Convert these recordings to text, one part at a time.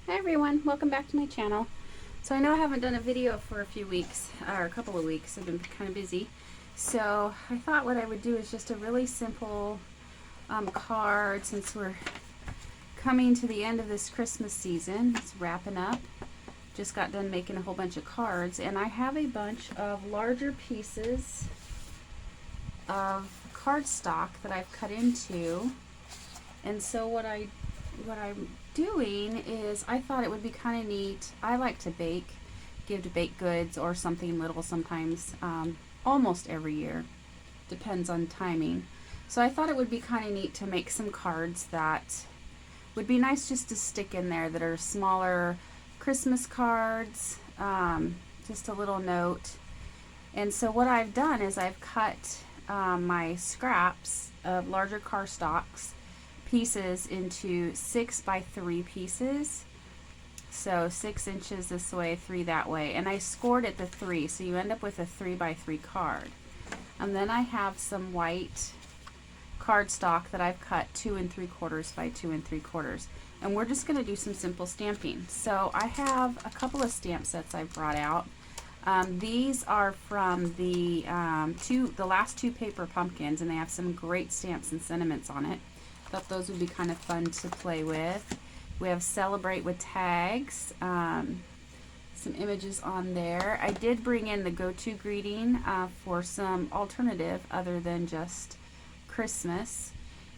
Hi everyone, welcome back to my channel. So I know I haven't done a video for a few weeks, or a couple of weeks. I've been kind of busy. So I thought what I would do is just a really simple card, since we're coming to the end of this Christmas season. It's wrapping up. Just got done making a whole bunch of cards, and I have a bunch of larger pieces of cardstock that I've cut into. And so what I'm doing is, I thought it would be kind of neat. I like to bake, give to baked goods or something little sometimes, almost every year. Depends on timing. So I thought it would be kind of neat to make some cards that would be nice just to stick in there, that are smaller Christmas cards, just a little note. And so what I've done is I've cut my scraps of larger cardstocks pieces into 6x3 pieces. So 6 inches this way, 3 that way, and I scored at the 3, so you end up with a 3x3 card. And then I have some white cardstock that I've cut 2 3/4 by 2 3/4, and we're just going to do some simple stamping. So I have a couple of stamp sets I've brought out. These are from the last two paper pumpkins, and they have some great stamps and sentiments on it. Thought those would be kind of fun to play with. We have Celebrate with tags, some images on there. I did bring in the go-to greeting for some alternative other than just Christmas.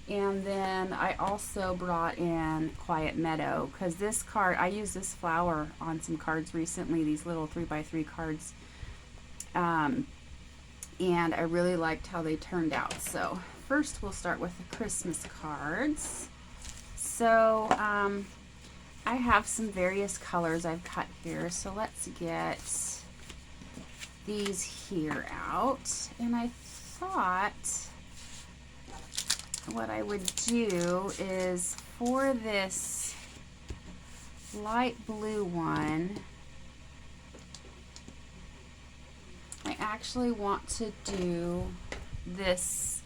And then I also brought in Quiet Meadow, because this card, I used this flower on some cards recently, these little 3x3 cards. And I really liked how they turned out. So first we'll start with the Christmas cards. So I have some various colors I've cut here. So let's get these here out. And I thought what I would do is, for this light blue one, I actually want to do this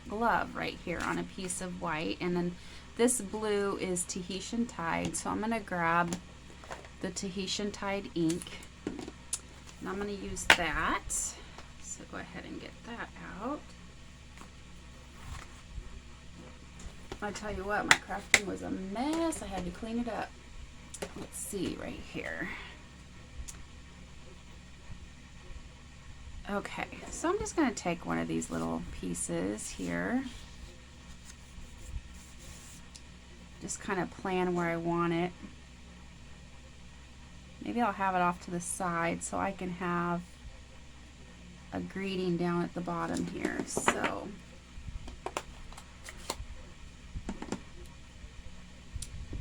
glove right here on a piece of white, and then this blue is Tahitian Tide, so I'm going to grab the Tahitian Tide ink, and I'm going to use that. So go ahead and get that out. I tell you what, my crafting was a mess. I had to clean it up. Let's see right here. Okay, so I'm just going to take one of these little pieces here. Just kind of plan where I want it. Maybe I'll have it off to the side so I can have a greeting down at the bottom here. So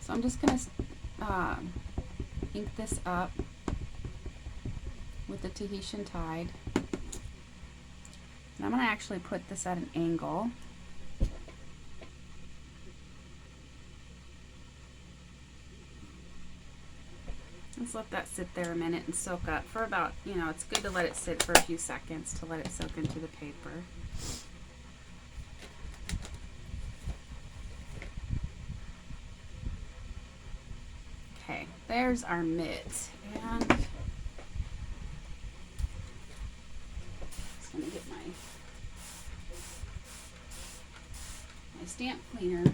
I'm just going to ink this up with the Tahitian Tide. And I'm going to actually put this at an angle. Let's let that sit there a minute and soak up for about, it's good to let it sit for a few seconds to let it soak into the paper. Okay, there's our mitt. And I'm just going to get my stamp cleaner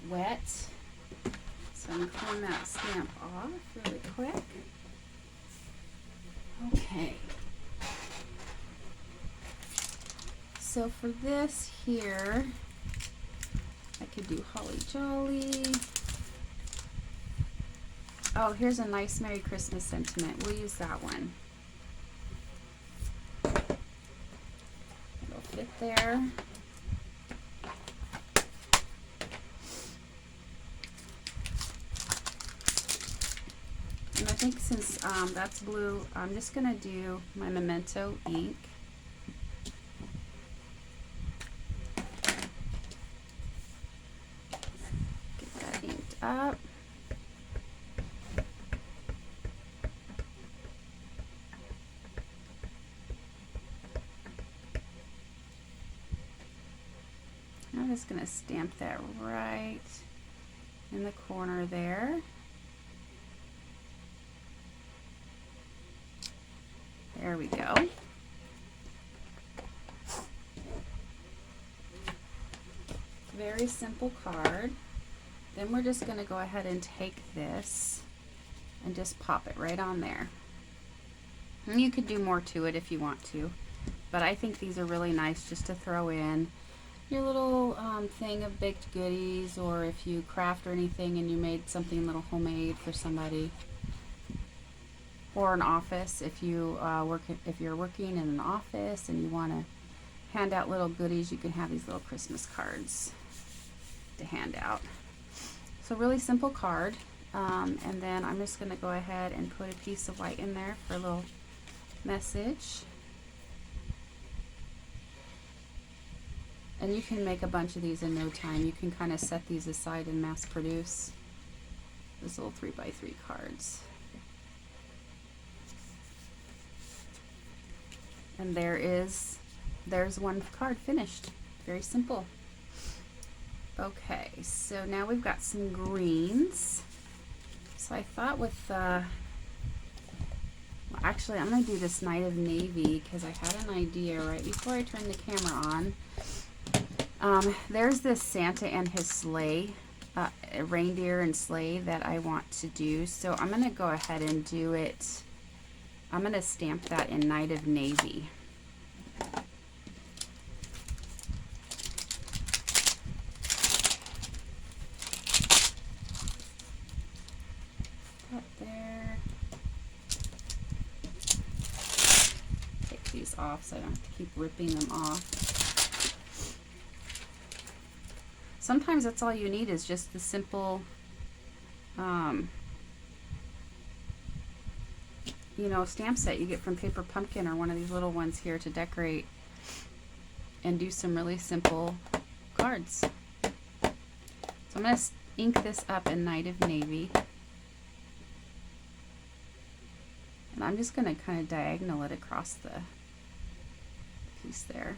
wet, so I'm going to clean that stamp off really quick. Okay, so for this here, I could do Holly Jolly. Oh, here's a nice Merry Christmas sentiment. We'll use that one. It'll fit there. And I think since that's blue, I'm just going to do my Memento ink. Get that inked up. I'm just going to stamp that right in the corner there. There we go. Very simple card. Then we're just going to go ahead and take this and just pop it right on there. And you could do more to it if you want to, but I think these are really nice just to throw in your little thing of baked goodies, or if you craft or anything and you made something a little homemade for somebody, or an office. If you if you're working in an office and you want to hand out little goodies, you can have these little Christmas cards to hand out. So really simple card. And then I'm just going to go ahead and put a piece of white in there for a little message. And you can make a bunch of these in no time. You can kind of set these aside and mass produce these little 3x3 cards. And there's one card finished. Very simple. Okay, so now we've got some greens. So I thought with well, actually I'm going to do this Night of Navy because I had an idea right before I turned the camera on. There's this Santa and his sleigh, reindeer and sleigh that I want to do. So I'm going to go ahead and do it. I'm going to stamp that in Night of Navy. Up there. Take these off so I don't have to keep ripping them off. Sometimes that's all you need is just the simple, you know, stamp set you get from Paper Pumpkin or one of these little ones here to decorate and do some really simple cards. So I'm going to ink this up in Night of Navy. And I'm just going to kind of diagonal it across the piece there.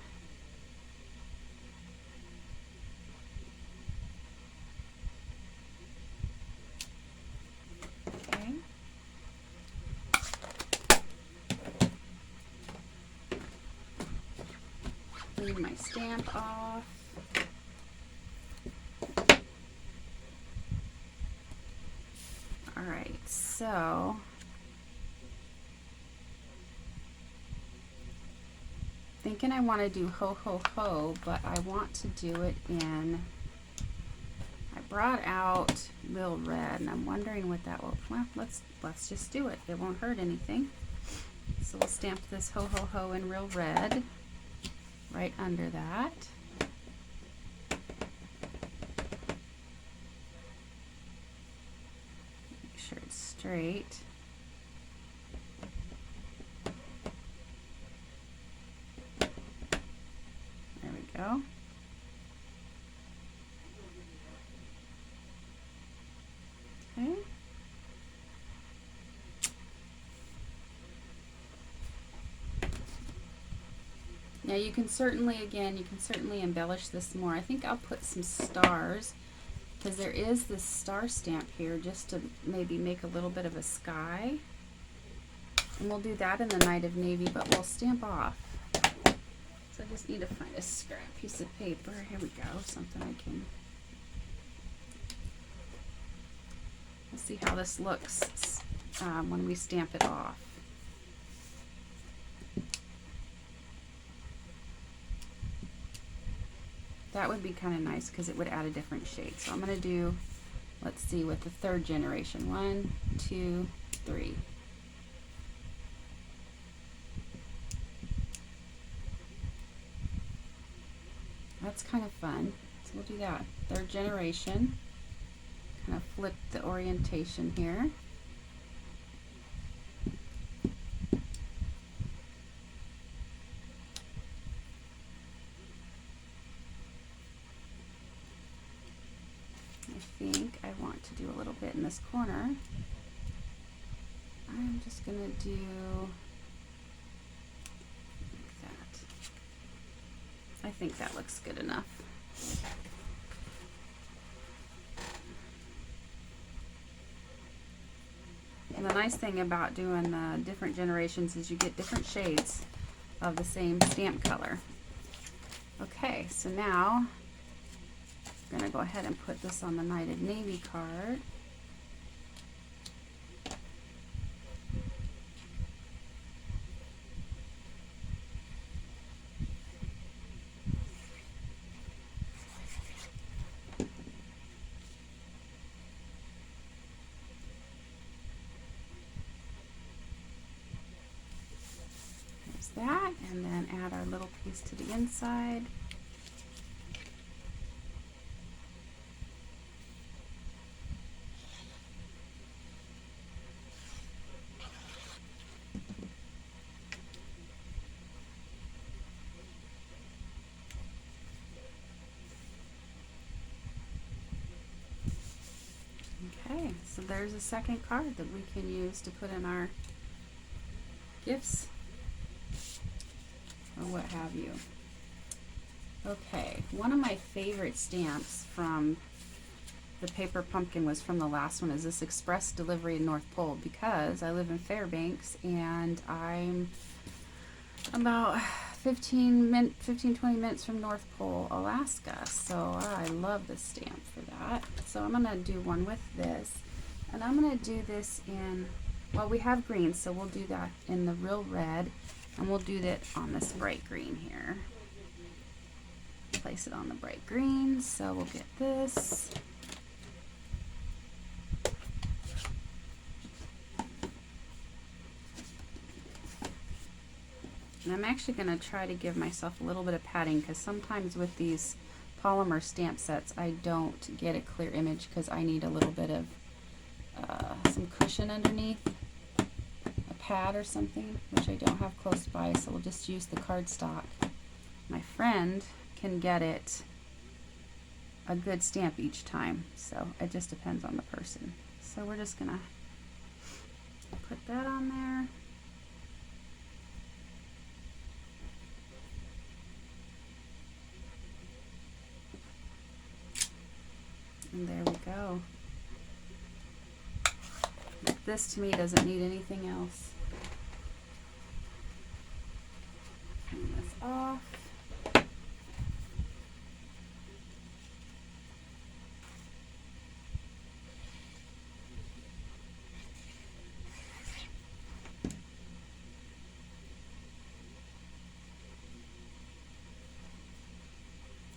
Okay. Clean my stamp off. All right, so thinking I want to do ho ho ho, but I want to do it in, I brought out Real Red and I'm wondering what that will, well, let's just do it. It won't hurt anything. So we'll stamp this ho ho ho in Real Red right under that. Make sure it's straight. Go. Okay. Now you can certainly, again, you can certainly embellish this more. I think I'll put some stars because there is this star stamp here just to maybe make a little bit of a sky. And we'll do that in the Night of Navy, but we'll stamp off. So I just need to find a scrap piece of paper. Here we go, something I can. Let's see how this looks when we stamp it off. That would be kind of nice because it would add a different shade. So I'm going to do, let's see, with the third generation. 1, 2, 3. That's kind of fun. So we'll do that. Third generation. Kind of flip the orientation here. I think I want to do a little bit in this corner. I'm just going to do like that. I think that looks good enough. And the nice thing about doing different generations is you get different shades of the same stamp color. Okay, so now I'm going to go ahead and put this on the Knighted Navy card. That, and then add our little piece to the inside. Okay, so there's a second card that we can use to put in our gifts or what have you. Okay, one of my favorite stamps from the Paper Pumpkin was from the last one, is this Express Delivery in North Pole, because I live in Fairbanks and I'm about 15, 20 minutes from North Pole, Alaska. So I love this stamp for that. So I'm going to do one with this. And I'm going to do this in, well, we have green, so we'll do that in the real red. And we'll do that on this bright green here. Place it on the bright green. So we'll get this. And I'm actually going to try to give myself a little bit of padding, because sometimes with these polymer stamp sets I don't get a clear image because I need a little bit of some cushion underneath, a pad or something, which I don't have close by, so we'll just use the cardstock. My friend can get it a good stamp each time, so it just depends on the person. So we're just going to put that on there. And there we go. This to me doesn't need anything else. Turn this off.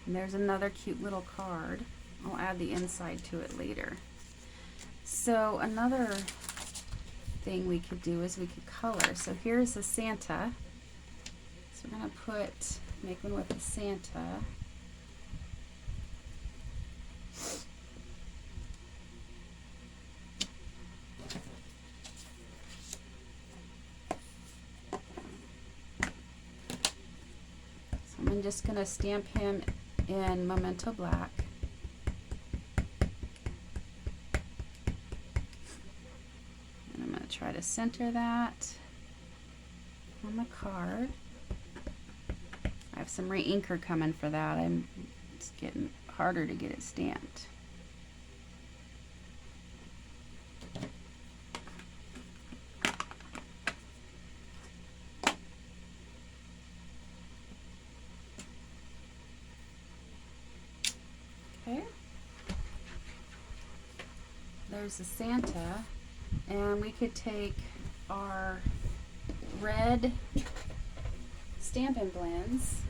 And there's another cute little card. I'll add the inside to it later. So another thing we could do is we could color. So here's a Santa. So we're going to make one with a Santa. So I'm just going to stamp him in Memento Black. Try to center that on the card. I have some re-inker coming for that. It's getting harder to get it stamped. Okay. There's the Santa. And we could take our red Stampin' Blends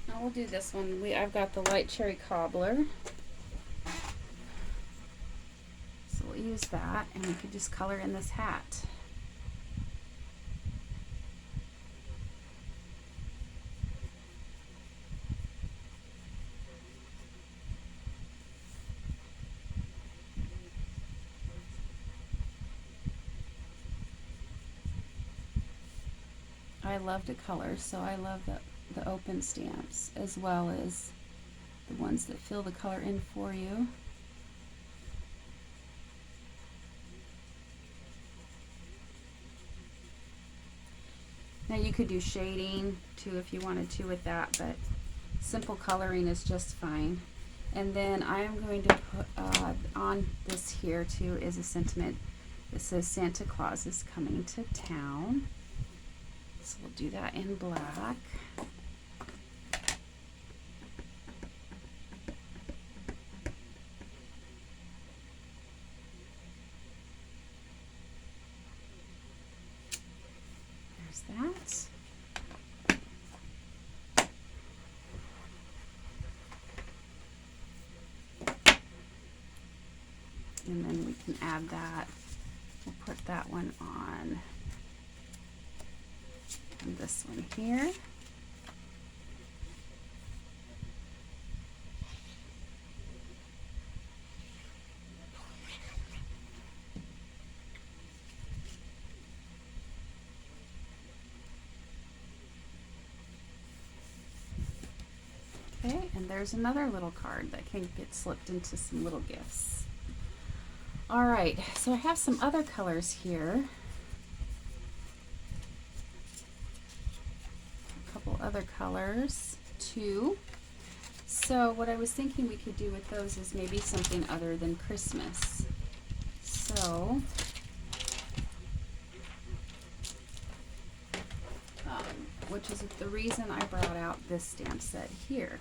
now we'll do this one. I've got the Light Cherry Cobbler, so we'll use that, and we could just color in this hat. I love to color, so I love the open stamps as well as the ones that fill the color in for you. Now you could do shading too if you wanted to with that, but simple coloring is just fine. And then I am going to put on this here too is a sentiment that says Santa Claus is coming to town. So we'll do that in black. There's that. And then we can add that. We'll put that one on. And this one here. Okay, and there's another little card that can get slipped into some little gifts. All right, so I have some other colors here. A couple other colors too. So what I was thinking we could do with those is maybe something other than Christmas. So which is the reason I brought out this stamp set here.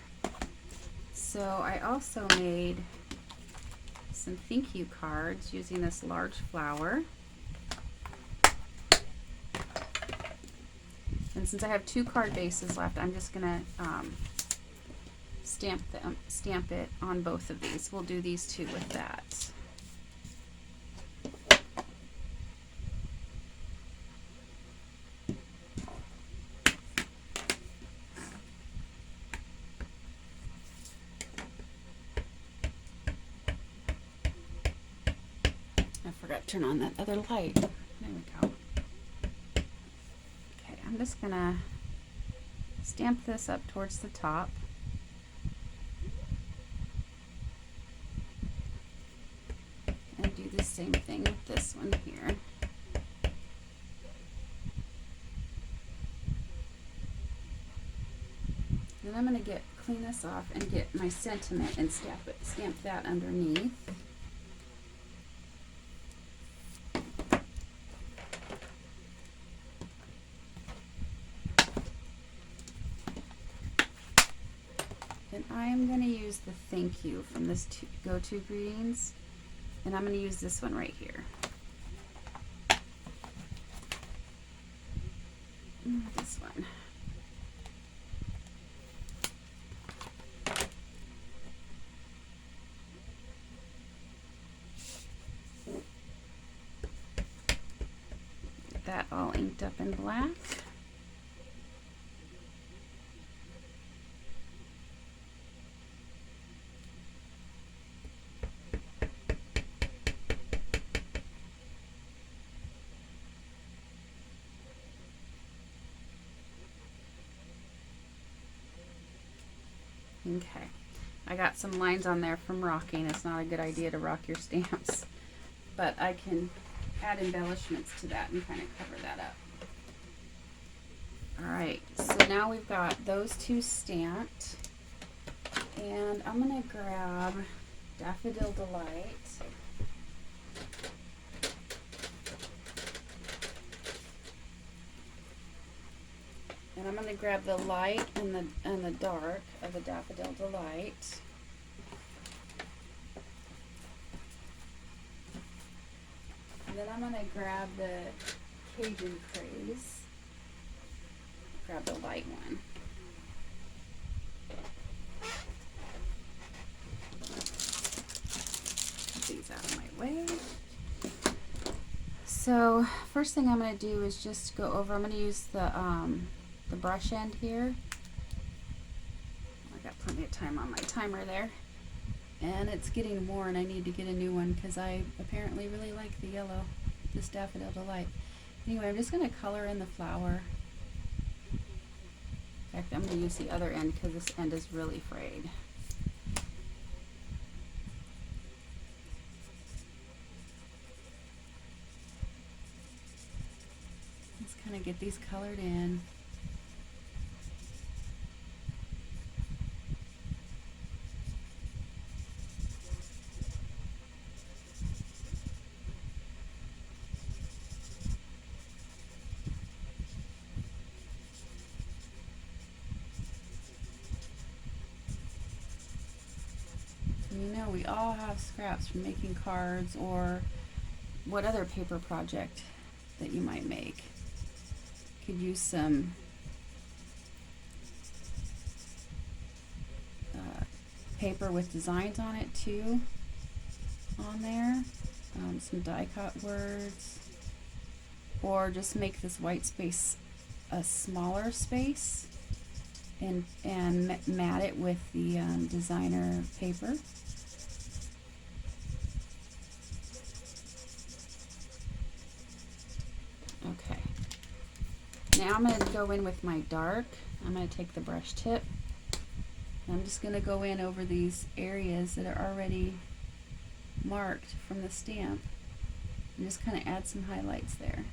So I also made some thank you cards using this large flower. And since I have 2 card bases left, I'm just gonna stamp it on both of these. We'll do these 2 with that. Turn on that other light. There we go. Okay, I'm just gonna stamp this up towards the top. And do the same thing with this one here. Then I'm gonna clean this off and get my sentiment and stamp that underneath. And I'm going to use the thank you from this go-to greetings, and I'm going to use this one right here. This one. Get that all inked up in black. Okay, I got some lines on there from rocking. It's not a good idea to rock your stamps, but I can add embellishments to that and kind of cover that up. All right, so now we've got those 2 stamped, and I'm gonna grab Daffodil Delight. And I'm going to grab the light and the dark of the Daffodil Delight. And then I'm going to grab the Cajun Craze. Grab the light one. Put these out of my way. So first thing I'm going to do is just go over. I'm going to use the brush end here. I got plenty of time on my timer there, and it's getting worn. I need to get a new one because I apparently really like the yellow, this Daffodil Delight. Anyway, I'm just going to color in the flower. In fact, I'm going to use the other end because this end is really frayed. Let's kind of get these colored in. You know, we all have scraps from making cards or what other paper project that you might make. Could use some paper with designs on it too on there. Some die cut words, or just make this white space a smaller space and mat it with the designer paper. Okay, now I'm going to go in with my dark. I'm going to take the brush tip. I'm just going to go in over these areas that are already marked from the stamp and just kind of add some highlights there.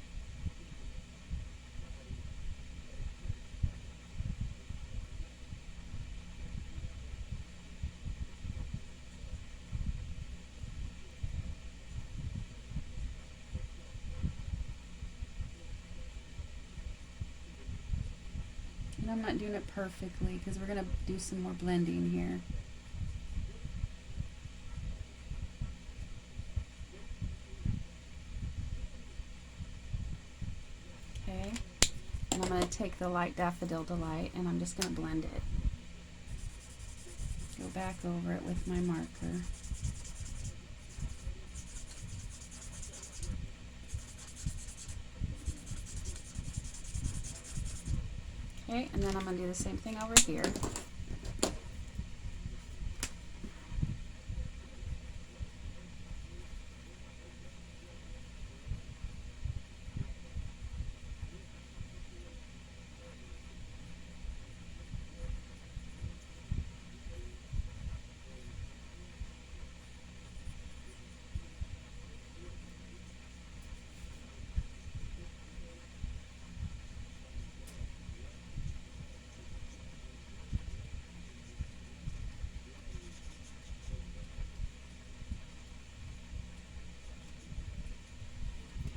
And I'm not doing it perfectly because we're going to do some more blending here. Okay, and I'm going to take the light Daffodil Delight and I'm just going to blend it. Go back over it with my marker. Okay, and then I'm going to do the same thing over here.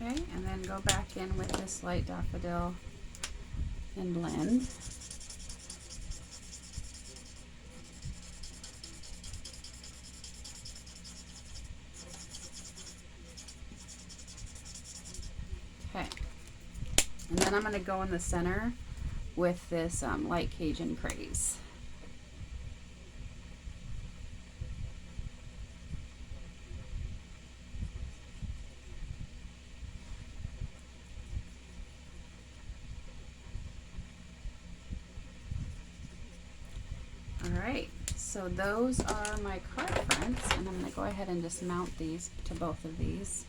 Okay, and then go back in with this light daffodil and blend. Okay, and then I'm going to go in the center with this light Cajun Craze. Alright, so those are my card fronts, and I'm going to go ahead and just mount these to both of these.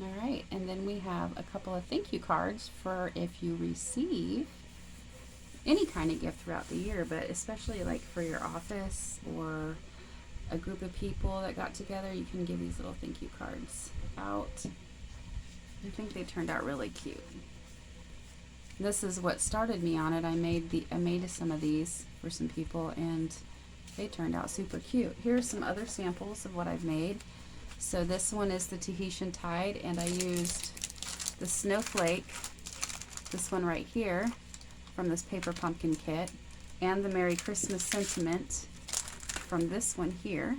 Alright, and then we have a couple of thank you cards for if you receive any kind of gift throughout the year, but especially like for your office or a group of people that got together, you can give these little thank you cards out. I think they turned out really cute. This is what started me on it. I made some of these for some people and they turned out super cute. Here's some other samples of what I've made. So this one is the Tahitian Tide, and I used the snowflake, this one right here, from this paper pumpkin kit, and the Merry Christmas sentiment from this one here.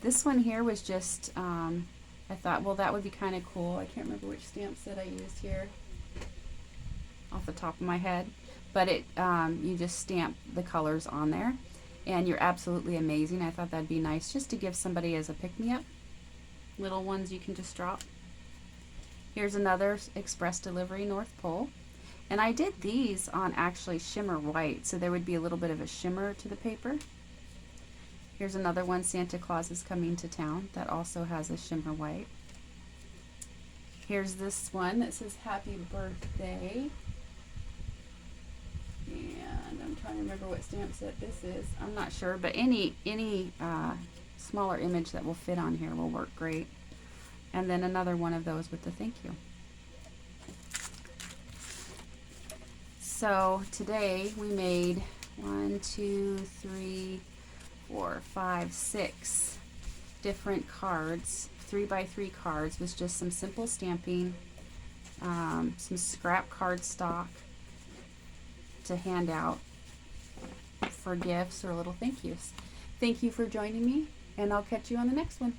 This one here was just, I thought, well, that would be kind of cool. I can't remember which stamp set I used here off the top of my head, but it you just stamp the colors on there. And you're absolutely amazing. I thought that'd be nice just to give somebody as a pick-me-up. Little ones you can just drop. Here's another express delivery North Pole. And I did these on actually shimmer white, so there would be a little bit of a shimmer to the paper. Here's another one, Santa Claus is Coming to Town, that also has a shimmer white. Here's this one that says Happy Birthday. And I'm trying to remember what stamp set this is. I'm not sure, but any smaller image that will fit on here will work great. And then another one of those with the thank you. So today we made 6 different cards, 3x3 cards with just some simple stamping, some scrap cardstock to hand out for gifts or little thank yous. Thank you for joining me, and I'll catch you on the next one.